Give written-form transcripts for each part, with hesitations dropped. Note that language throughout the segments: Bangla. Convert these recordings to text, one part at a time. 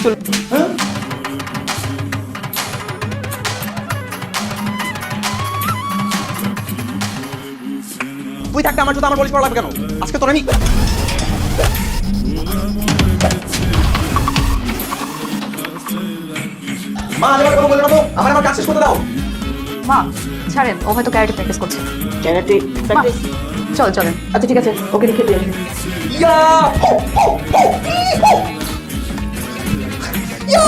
চল। হ্যাঁ তুই থাকতে আমার জুতো আমার পলিশ করা লাগবে কেন? আজকে তোর আমি মা এবার কথা বলে না তো, আমার কাজ শেষ করতে দাও। মা ছাড়েন, ও হয়তো ক্যারাটে প্র্যাকটিস করছে। Karate practice? চল চলেন। আচ্ছা ঠিক আছে, ওকে রেখে দিয়ে ইয়া ইয়া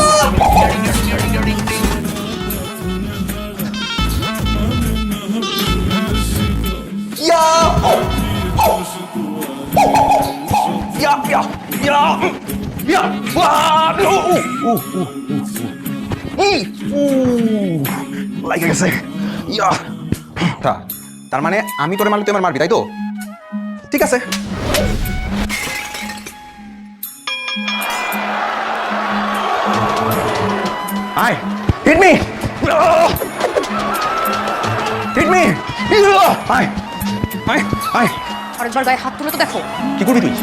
ইয়া ইয়া ইয়া ইয়া লাগে গেছে। ইয়া তার মানে আমি তোরে মারলে তুই আমার মারবি, তাই তো? ঠিক আছে। আয় হিট মি হিট মি আয় আয় আয়। আরেকবার গায়ে হাত তুলে তো দেখো। কি করবি তুই?